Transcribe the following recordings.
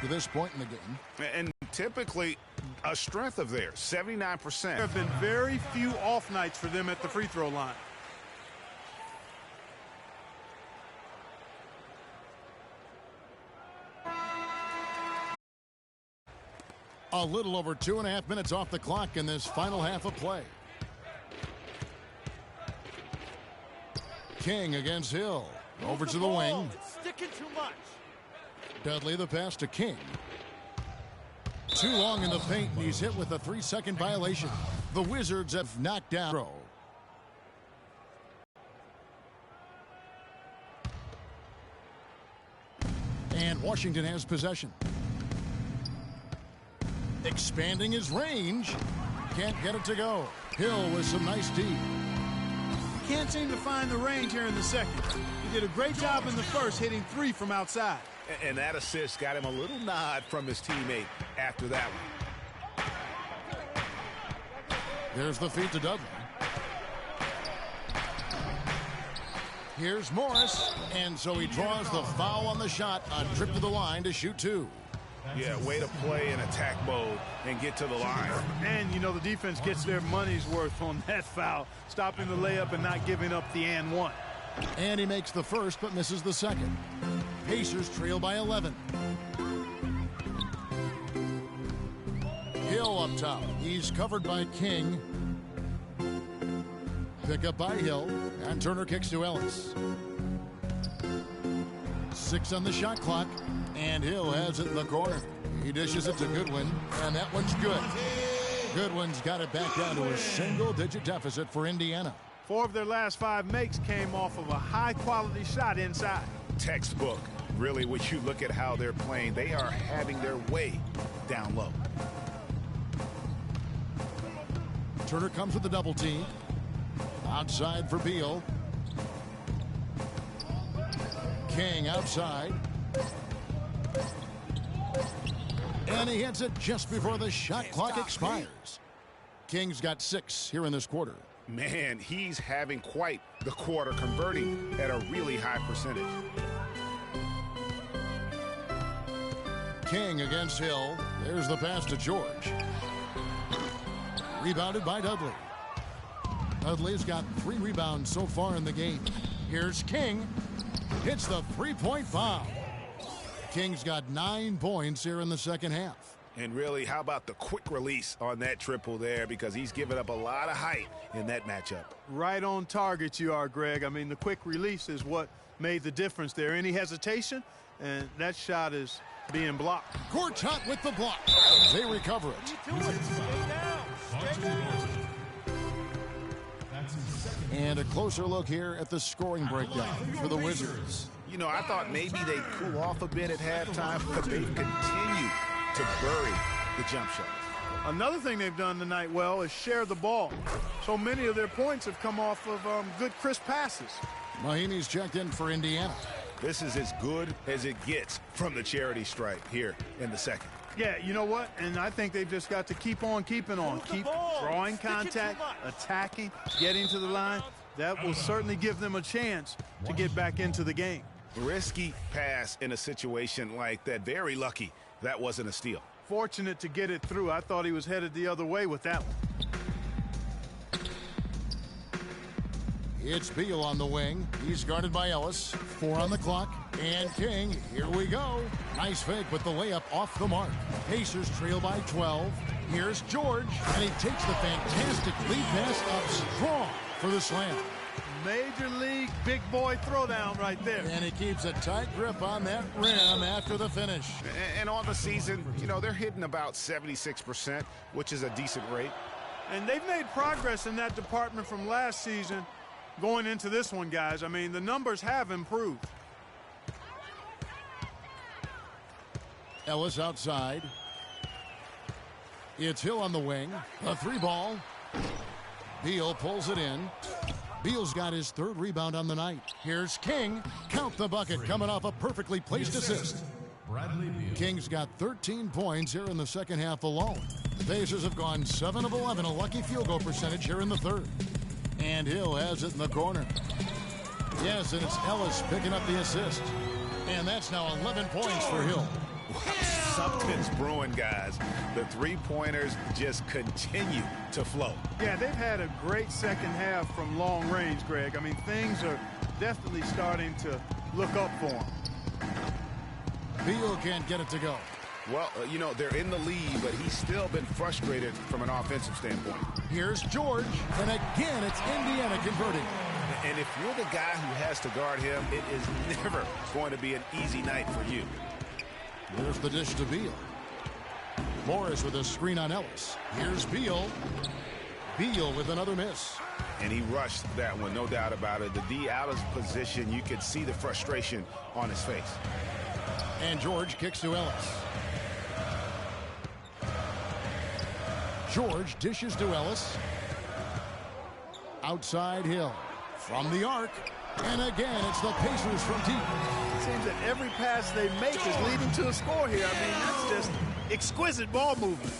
to this point in the game. And typically a strength of theirs, 79%. There have been very few off nights for them at the free throw line. A little over 2.5 minutes off the clock in this final half of play. King against Hill. Over to the wing. It's sticking too much. Dudley the pass to King. Too long in the paint, and he's hit with a 3-second violation. The Wizards have knocked down. And Washington has possession. Expanding his range. Can't get it to go. Hill with some nice D. Can't seem to find the range here in the second. He did a great job in the first, hitting 3 from outside. And that assist got him a little nod from his teammate after that one. There's the feed to Dudley. Here's Morris, and so he draws the foul on the shot, a trip to the line to shoot 2. Yeah, way to play in attack mode and get to the line. And, you know, the defense gets their money's worth on that foul, stopping the layup and not giving up the and one. And he makes the first but misses the second. Pacers trail by 11. Hill up top. He's covered by King. Pick up by Hill. And Turner kicks to Ellis. 6 on the shot clock. And Hill has it in the corner. He dishes it to Goodwin. And that one's good. Goodwin's got it back down to a single-digit deficit for Indiana. 4 of their last 5 makes came off of a high-quality shot inside. Textbook. Really, when you look at how they're playing, they are having their way down low. Turner comes with the double team. Outside for Beal. King outside. And he hits it just before the shot clock expires. King's got 6 here in this quarter. Man, he's having quite the quarter, converting at a really high percentage. King against Hill. There's the pass to George. Rebounded by Dudley. Dudley's got 3 rebounds so far in the game. Here's King. Hits the 3-point foul. King's got 9 points here in the second half. And really, how about the quick release on that triple there, because he's given up a lot of height in that matchup. Right on target you are, Greg. I mean, the quick release is what made the difference there. Any hesitation, and that shot is being blocked. Gortat with the block. They recover it. Stay down. Stay down. And a closer look here at the scoring breakdown for the Wizards. You know, I thought maybe they'd cool off a bit at halftime, but they've continued to bury the jump shot. Another thing they've done tonight well is share the ball. So many of their points have come off of good, crisp passes. Mahinmi's checked in for Indiana. This is as good as it gets from the charity stripe here in the second. Yeah, you know what? And I think they've just got to keep on keeping on. Keep drawing contact, attacking, getting to the line. That will certainly give them a chance to get back into the game. Risky pass in a situation like that. Very lucky that wasn't a steal. Fortunate to get it through. I thought he was headed the other way with that one. It's Beal on the wing. He's guarded by Ellis. 4 on the clock. And King, here we go. Nice fake with the layup off the mark. Pacers trail by 12. Here's George. And he takes the fantastic lead pass up strong for the slam. Major league big boy throwdown right there. And he keeps a tight grip on that rim after the finish. And on the season, you know, they're hitting about 76%, which is a decent rate. And they've made progress in that department from last season going into this one, guys. I mean, the numbers have improved. Ellis outside. It's Hill on the wing. A 3 ball. Beal pulls it in. Beal's got his 3rd rebound on the night. Here's King. Count the bucket coming off a perfectly placed assist. King's got 13 points here in the second half alone. The Pacers have gone 7 of 11, a lucky field goal percentage here in the 3rd. And Hill has it in the corner. Yes, and it's Ellis picking up the assist. And that's now 11 points for Hill. Something's brewing, guys. The three-pointers just continue to flow. Yeah, they've had a great second half from long range, Greg. I mean, things are definitely starting to look up for them. Beal can't get it to go. Well, you know, they're in the lead, but he's still been frustrated from an offensive standpoint. Here's George, and again, it's Indiana converting. And if you're the guy who has to guard him, it is never going to be an easy night for you. Here's the dish to Beal. Morris with a screen on Ellis. Here's Beal. Beal with another miss. And he rushed that one, no doubt about it. The D out of position, you could see the frustration on his face. And George kicks to Ellis. George dishes to Ellis. Outside Hill. From the arc. And again, it's the Pacers from deep. It seems that every pass they make is leading to a score here. I mean, that's just exquisite ball movement.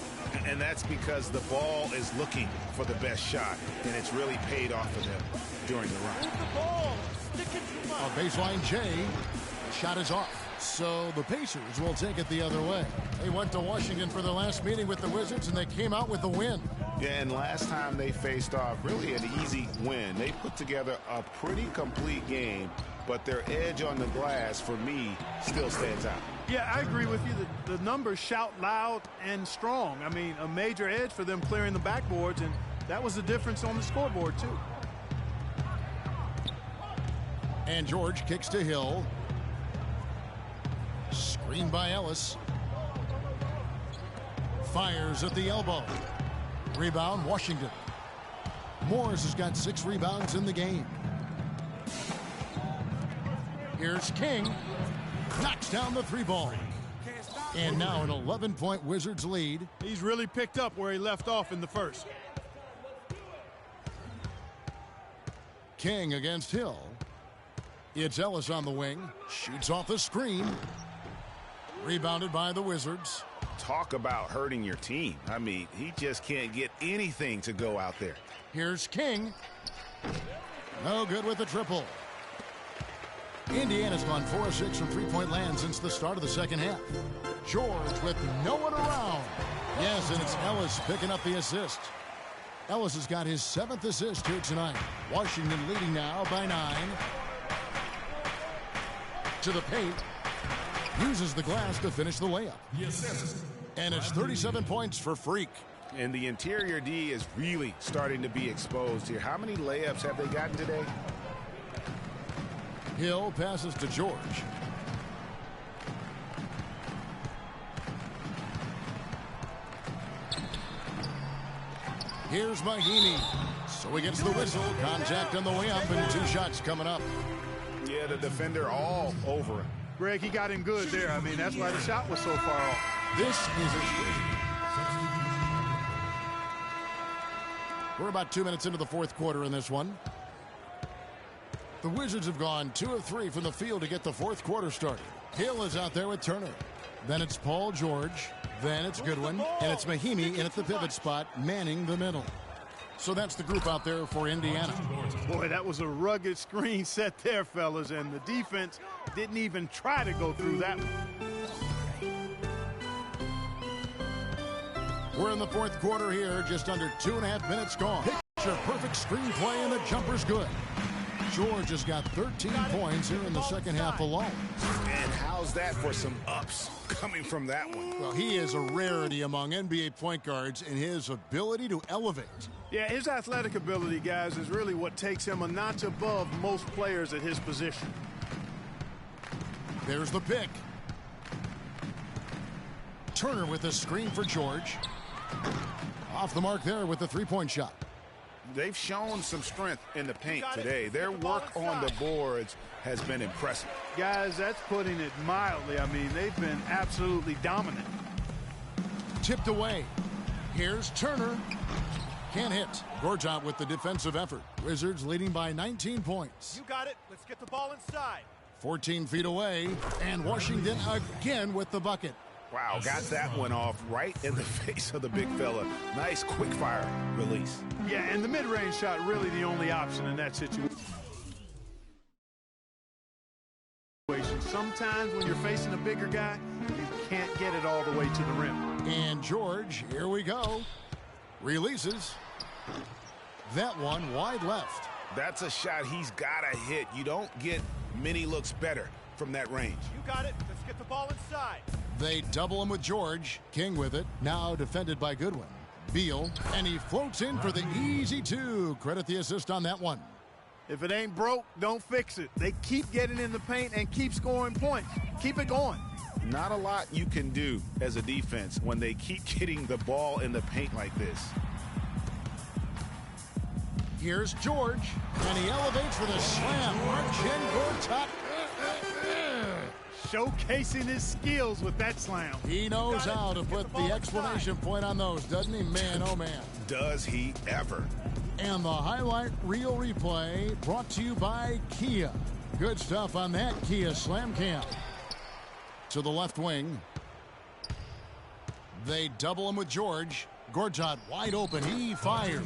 And that's because the ball is looking for the best shot, and it's really paid off for them during the run. Move the ball. Stick it too much. A baseline J. Shot is off. So the Pacers will take it the other way. They went to Washington for their last meeting with the Wizards, and they came out with the win. Yeah, and last time they faced off, really an easy win. They put together a pretty complete game, but their edge on the glass, for me, still stands out. Yeah, I agree with you. The numbers shout loud and strong. I mean, a major edge for them clearing the backboards, and that was the difference on the scoreboard, too. And George kicks to Hill. Screen by Ellis. Fires at the elbow. Rebound, Washington. Morris has got 6 rebounds in the game. Here's King. Knocks down the 3-ball. And now an 11-point Wizards lead. He's really picked up where he left off in the first. King against Hill. It's Ellis on the wing. Shoots off the screen. Rebounded by the Wizards. Talk about hurting your team. I mean, he just can't get anything to go out there. Here's King. No good with the triple. Indiana's gone 4 of 6 from three-point land since the start of the second half. George with no one around. Yes, and it's Ellis picking up the assist. Ellis has got his 7th assist here tonight. Washington leading now by 9. To the paint. Uses the glass to finish the layup. Yes. And it's 37 points for Freak. And the interior D is really starting to be exposed here. How many layups have they gotten today? Hill passes to George. Here's Mahimi. So he gets the whistle. Contact on the way up and 2 shots coming up. Yeah, the defender all over him. Greg, he got him good there. I mean, that's why the shot was so far off. This is We're about 2 minutes into the 4th quarter in this one. The Wizards have gone 2 of 3 from the field to get the 4th quarter started. Hill is out there with Turner. Then it's Paul George. Then it's Goodwin. And it's Mahimi in at the pivot spot, manning the middle. So that's the group out there for Indiana. Boy, that was a rugged screen set there, fellas, and the defense didn't even try to go through that one. We're in the 4th quarter here, just under 2.5 minutes gone. Picture perfect screenplay, and the jumper's good. George has got 13 points here in the second half alone. And how's that for some ups coming from that one? Well, he is a rarity among NBA point guards in his ability to elevate. Yeah, his athletic ability, guys, is really what takes him a notch above most players at his position. There's the pick. Turner with the screen for George. Off the mark there with the 3-point shot. They've shown some strength in the paint today. Their work on the boards has been impressive. Guys, that's putting it mildly. I mean, they've been absolutely dominant. Tipped away. Here's Turner. Can't hit. Gortat with the defensive effort. Wizards leading by 19 points. You got it. Let's get the ball inside. 14 feet away. And Washington again with the bucket. Wow, got that one off right in the face of the big fella. Nice quick fire release. Yeah, and the mid-range shot really the only option in that situation. Sometimes when you're facing a bigger guy, you can't get it all the way to the rim. And George, here we go. Releases. That one wide left. That's a shot he's got to hit. You don't get many looks better from that range. You got it. Let's get the ball inside. They double him with George. King with it. Now defended by Goodwin. Beal, and he floats in for the easy two. Credit the assist on that one. If it ain't broke, don't fix it. They keep getting in the paint and keep scoring points. Keep it going. Not a lot you can do as a defense when they keep getting the ball in the paint like this. Here's George, and he elevates for the slam. Gortat. Showcasing his skills with that slam. He knows how to put the exclamation point on those, doesn't he? Man, oh man. Does he ever? And the highlight reel replay brought to you by Kia. Good stuff on that Kia Slam Cam. To the left wing. They double him with George. Gortat wide open. He fires.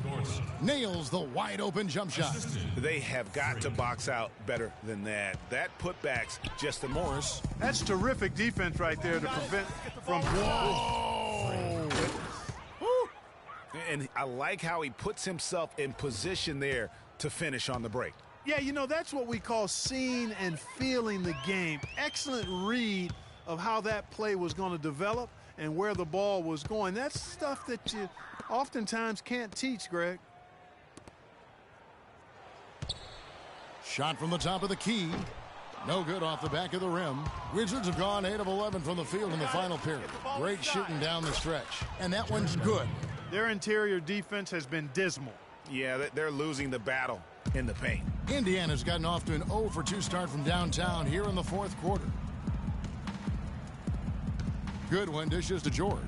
Nails the wide open jump shot. They have got to box out better than that. That putback's just a Morris. That's terrific defense right there to prevent from. Whoa! And I like how he puts himself in position there to finish on the break. Yeah, you know, that's what we call seeing and feeling the game. Excellent read of how that play was going to develop and where the ball was going. That's stuff that you oftentimes can't teach, Greg. Shot from the top of the key. No good off the back of the rim. Wizards have gone 8 of 11 from the field in the final period. Great shooting down the stretch. And that one's good. Their interior defense has been dismal. Yeah, they're losing the battle in the paint. Indiana's gotten off to an 0 for 2 start from downtown here in the fourth quarter. Goodwin dishes to George.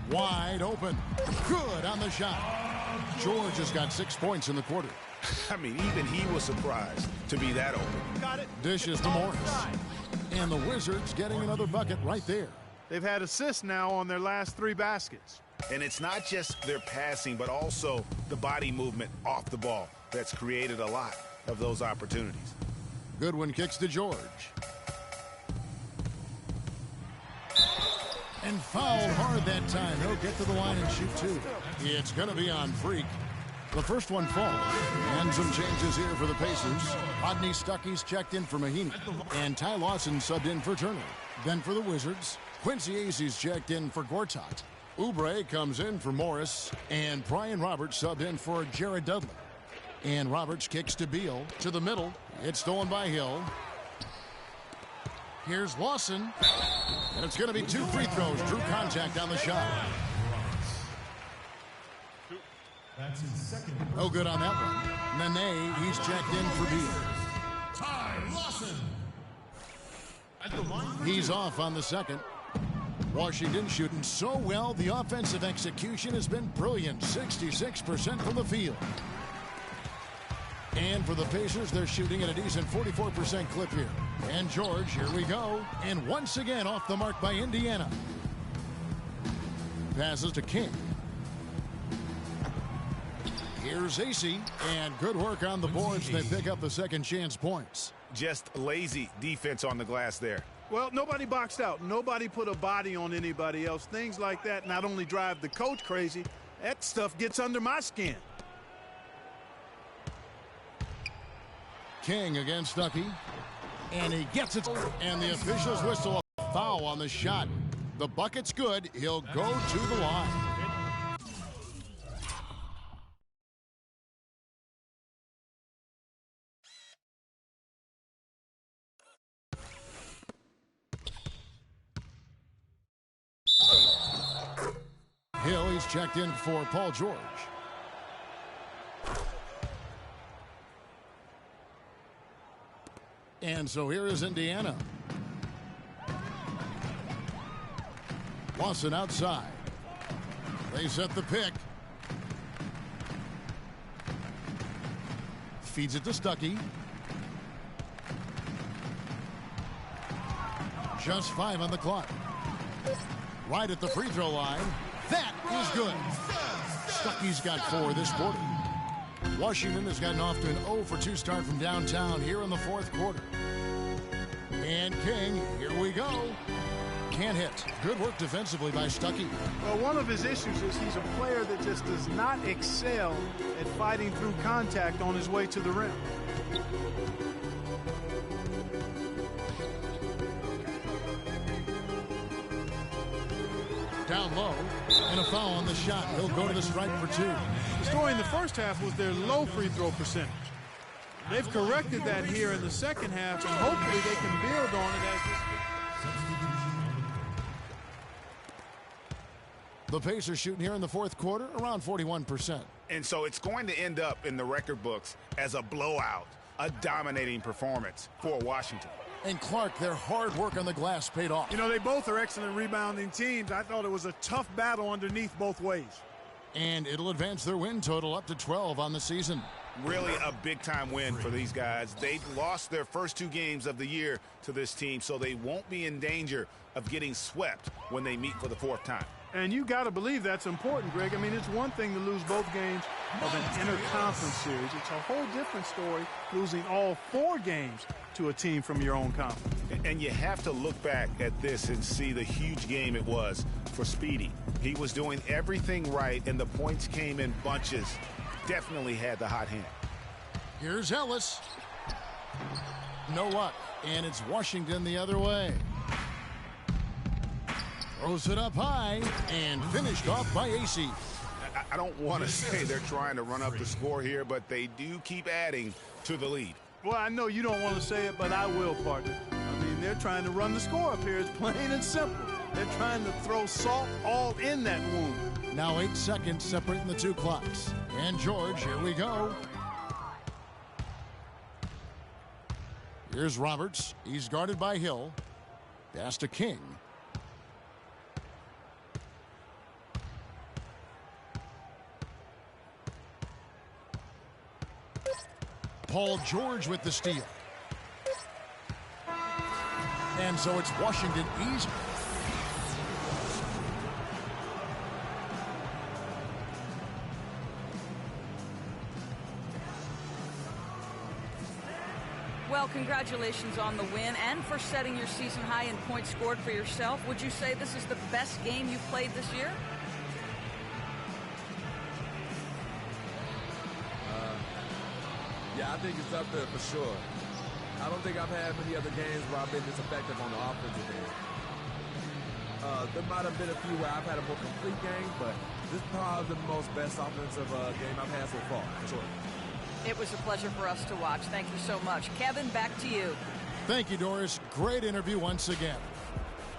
Wide open. Good on the shot. George has got 6 points in the quarter. I mean, even he was surprised to be that open. Got it. Dishes to Morris. And the Wizards getting another bucket right there. They've had assists now on their last 3 baskets. And it's not just their passing, but also the body movement off the ball that's created a lot of those opportunities. Goodwin kicks to George. And fouled hard that time. He'll get to the line and shoot 2. It's going to be on Freak. The first one falls. And some changes here for the Pacers. Rodney Stuckey's checked in for Mahinmi. And Ty Lawson subbed in for Turner. Then for the Wizards, Quincy Acey's checked in for Gortat. Oubre comes in for Morris. And Brian Roberts subbed in for Jared Dudley. And Roberts kicks to Beal. To the middle. It's stolen by Hill. Here's Lawson. And it's going to be 2 free throws. Drew contact on the shot. No good on that one. Nene, he's checked in for Beal. Ty Lawson. He's off on the second. Washington shooting so well. The offensive execution has been brilliant. 66% from the field. And for the Pacers, they're shooting at a decent 44% clip here. And George, here we go. And once again off the mark by Indiana. Passes to King. Here's Acey. And good work on the boards. They pick up the second chance points. Just lazy defense on the glass there. Well, nobody boxed out. Nobody put a body on anybody else. Things like that not only drive the coach crazy, that stuff gets under my skin. King against Stuckey. And he gets it. And the officials whistle a foul on the shot. The bucket's good. He'll go to the line. Hill, he's checked in for Paul George. And so here is Indiana. Lawson outside. They set the pick. Feeds it to Stuckey. Just 5 on the clock. Right at the free throw line. That is good. Stuckey's got 4 this quarter. Washington has gotten off to an 0-for-2 start from downtown here in the fourth quarter. And King, here we go. Can't hit. Good work defensively by Stuckey. Well, one of his issues is he's a player that just does not excel at fighting through contact on his way to the rim. Down low, and a foul on the shot. He'll go to the stripe for 2. The story in the first half was their low free throw percentage. They've corrected that here in the second half, and hopefully they can build on it as this. The Pacers shooting here in the fourth quarter around 41%. And so it's going to end up in the record books as a blowout, a dominating performance for Washington. And Clark, their hard work on the glass paid off. You know, they both are excellent rebounding teams. I thought it was a tough battle underneath both ways. And it'll advance their win total up to 12 on the season. Really a big-time win for these guys. They've lost their first 2 games of the year to this team, so they won't be in danger of getting swept when they meet for the 4th time. And you got to believe that's important, Greg. I mean, it's one thing to lose both games of an interconference series. It's a whole different story losing all 4 games to a team from your own conference. And you have to look back at this and see the huge game it was for Speedy. He was doing everything right, and the points came in bunches. Definitely had the hot hand. Here's Ellis. No luck, and it's Washington the other way. Throws it up high and finished off by AC. I don't want to say they're trying to run up the score here, but they do keep adding to the lead. Well, I know you don't want to say it, but I will, partner. I mean, they're trying to run the score up here. It's plain and simple. They're trying to throw salt all in that wound. Now 8 seconds separating the 2 clocks. And George, here we go. Here's Roberts. He's guarded by Hill. Pass to King. Paul George with the steal. And so it's Washington easy. Well, congratulations on the win and for setting your season high in points scored for yourself. Would you say this is the best game you've played this year? Yeah, I think it's up there for sure. I don't think I've had many other games where I've been this effective on the offensive end. There might have been a few where I've had a more complete game, but this is probably the most best offensive game I've had so far, for sure. It was a pleasure for us to watch. Thank you so much. Kevin, back to you. Thank you, Doris. Great interview once again.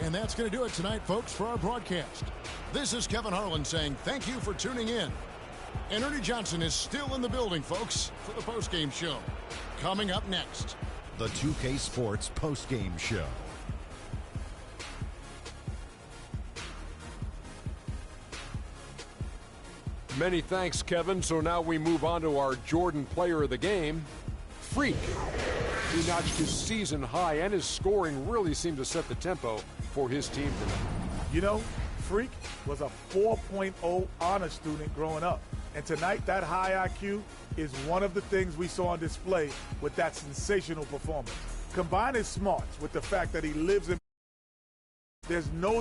And that's going to do it tonight, folks, for our broadcast. This is Kevin Harlan saying thank you for tuning in. And Ernie Johnson is still in the building, folks, for the postgame show. Coming up next, The 2K Sports postgame show. Many thanks, Kevin. So now we move on to our Jordan player of the game, Freak. He notched his season high, and his scoring really seemed to set the tempo for his team tonight. You know, Freak was a 4.0 honor student growing up. And tonight, that high IQ is one of the things we saw on display with that sensational performance. Combine his smarts with the fact that he lives in... There's no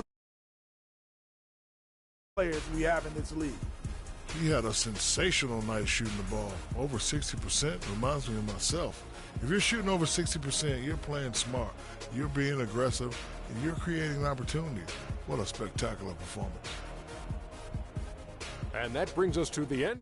players we have in this league. He had a sensational night shooting the ball. Over 60% reminds me of myself. If you're shooting over 60%, you're playing smart. You're being aggressive, and you're creating opportunities. What a spectacular performance. And that brings us to the end.